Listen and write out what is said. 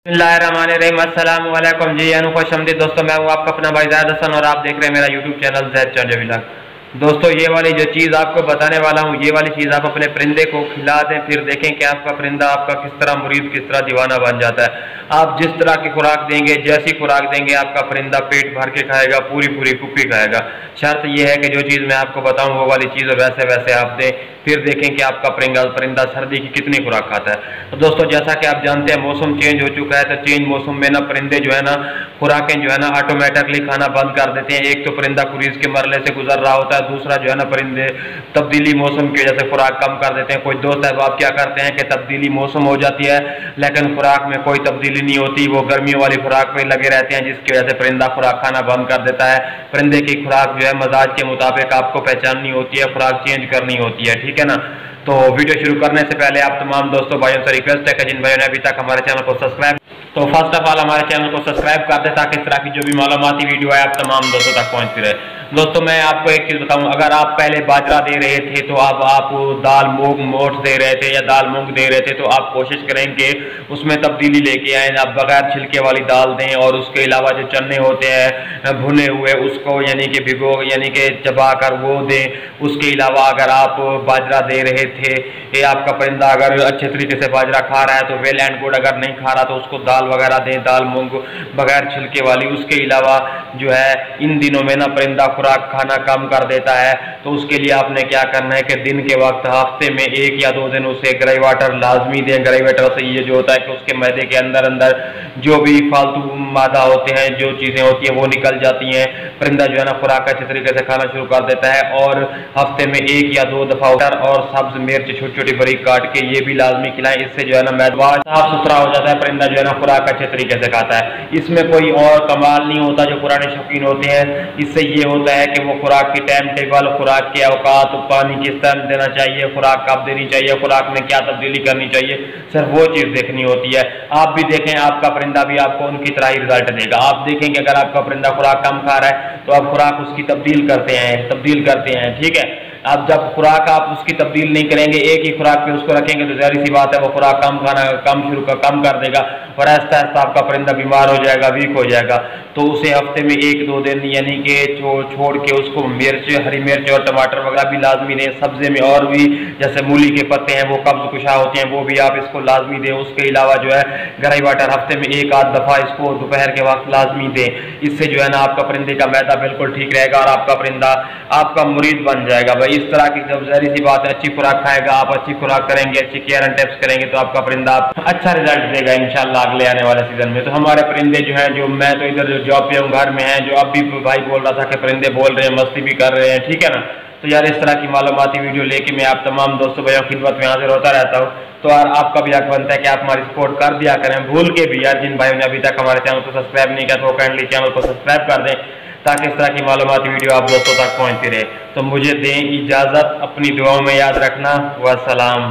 बिस्मिल्लाहिर्रहमानिर्रहीम। अस्सलाम वालेकुम जी खुशआमदीद दोस्तों, मैं हूँ आपका अपना भाई ज़ैद हसन और आप देख रहे हैं मेरा यूट्यूब चैनल ज़ैद चंद व्लॉग। दोस्तों, ये वाली जो चीज़ आपको बताने वाला हूँ, ये वाली चीज़ आप अपने परिंदे को खिला दें, फिर देखें कि आपका परिंदा आपका किस तरह मुरीद, किस तरह दीवाना बन जाता है। आप जिस तरह की खुराक देंगे, जैसी खुराक देंगे, आपका परिंदा पेट भर के खाएगा, पूरी पूरी कुप्पी खाएगा। शर्त यह है कि जो चीज़ मैं आपको बताऊँ वो वाली चीज़ वैसे वैसे आप दें, फिर देखें कि आपका परिंदा सर्दी की कितनी खुराक खाता है। तो दोस्तों, जैसा कि आप जानते हैं मौसम चेंज हो चुका है, तो चेंज मौसम में ना परिंदे जो है ना खुराकें जो है ना ऑटोमेटिकली खाना बंद कर देते हैं। एक तो परिंदा कुरीज के मरले से गुजर रहा होता है, दूसरा जो है ना परिंदे तब्दीली मौसम की वजह से खुराक कम कर देते हैं। कोई दोस्त अहबाब क्या करते हैं कि तब्दीली मौसम हो जाती है लेकिन खुराक में कोई तब्दीली नहीं होती, वो गर्मियों वाली खुराक पर लगे रहते हैं, जिसकी वजह से परिंदा खुराक खाना बंद कर देता है। परिंदे की खुराक जो है मजाज के मुताबिक आपको पहचाननी होती है, खुराक चेंज करनी होती है, ठीक है ना। तो वीडियो शुरू करने से पहले आप तमाम दोस्तों भाइयों से रिक्वेस्ट है कि जिन भाइयों ने अभी तक हमारे चैनल को सब्सक्राइब, तो फर्स्ट ऑफ ऑल हमारे चैनल को सब्सक्राइब कर दें ताकि इस तरह की जो भी मालूमाती वीडियो है आप तमाम दोस्तों तक पहुंचती रहे। दोस्तों, मैं आपको एक चीज़ बताऊं, अगर आप पहले बाजरा दे रहे थे तो अब आप दाल मूंग मोठ दे रहे थे या दाल मूंग दे रहे थे, तो आप कोशिश करें कि उसमें तब्दीली लेके आए। आप बगैर छिलके वाली दाल दें और उसके अलावा जो चने होते हैं भुने हुए, उसको यानी कि भिगो यानी कि चबा कर वो दें। उसके अलावा अगर आप बाजरा दे रहे थे, ये आपका परिंदा अगर अच्छे तरीके से बाजरा खा रहा है तो वेल एंड गुड, अगर नहीं खा रहा तो उसको दाल वगैरह दें, दाल मूंग बगैर छिलके वाली। उसके अलावा जो है इन दिनों में ना परिंदा खुराक खाना कम कर देता है, तो उसके लिए आपने क्या करना है कि दिन के वक्त हफ्ते में 1 या 2 दिन उसे ग्रे वाटर लाजमी दें। ग्रे वाटर से ये जो होता है कि उसके मैदे के अंदर जो भी फालतू मादा होते हैं, जो चीज़ें होती हैं वो निकल जाती हैं। परिंदा जो है ना खुराक अच्छे तरीके से खाना शुरू कर देता है। और हफ्ते में 1 या 2 दफ़ा और सब्ज मिर्च छोटी छोटी बारीक काट के ये भी लाजमी खिलाएं। इससे जो है ना मैदा साफ सुथरा हो जाता है, परिंदा जो है ना खुराक अच्छे तरीके से खाता है। इसमें कोई और कमाल नहीं होता जो पुराने शौकीन होते हैं। इससे ये होता है कि वो खुराक की टाइम टेबल, खुराक के औकात, पानी किस टाइम देना चाहिए, खुराक कब देनी चाहिए, खुराक में क्या तब्दीली करनी चाहिए, सिर्फ वो चीज़ देखनी होती है। आप भी देखें, आपका परिंदा भी आपको उनकी तरह ही रिजल्ट देगा। आप देखें कि अगर आपका परिंदा खुराक कम खा रहा है तो आप खुराक उसकी तब्दील करते हैं, ठीक है। आप जब खुराक आप उसकी तब्दील नहीं करेंगे, एक ही खुराक पे उसको रखेंगे, तो जाहिर सी बात है वो खुराक कम कर देगा और आहिस्ता आहिस्ता आपका परिंदा बीमार हो जाएगा, वीक हो जाएगा। तो उसे हफ्ते में 1-2 दिन यानी कि छोड़ के उसको मिर्च, हरी मिर्च और टमाटर वगैरह भी लाजमी दें। सब्जे में और भी जैसे मूली के पत्ते हैं, वो कब्ज कुशा होते हैं, वो भी आप इसको लाजमी दें। उसके अलावा जो है गरई वाटर हफ्ते में 1-8 दफ़ा इसको दोपहर के वक्त लाजमी दें। इससे जो है ना आपका परिंदे का मैदा बिल्कुल ठीक रहेगा और आपका परिंदा आपका मुरीद बन जाएगा। भाई इस तरह की जब जाहिर सी बात है अच्छी खुराक खाएगा, आप अच्छी खुराक करेंगे, अच्छी केयर एंड टिप्स करेंगे, तो आपका परिंदा अच्छा रिजल्ट देगा इंशाल्लाह अगले आने वाले सीजन में। तो हमारे परिंदे जो हैं, जो मैं तो इधर जो जॉब पे हूँ, घर में हैं, जो अब भी भाई बोल रहा था कि परिंदे बोल रहे हैं, मस्ती भी कर रहे हैं, ठीक है ना। तो यार इस तरह की मालूमाती वीडियो लेके मैं आप तमाम दोस्तों भाइयों की खिदमत में हाजिर होता रहता हूँ। तो यार आपका भी हक बनता है कि आप हमारी सपोर्ट कर दिया करें। भूल के भी यार जिन भाइयों ने अभी तक हमारे चैनल को सब्सक्राइब नहीं किया तो काइंडली चैनल को सब्सक्राइब कर दें ताकि इस तरह की मालूमाती वीडियो आप दोस्तों तक पहुँचती रहे। तो मुझे दें इजाज़त, अपनी दुआओं में याद रखना। वस्सलाम।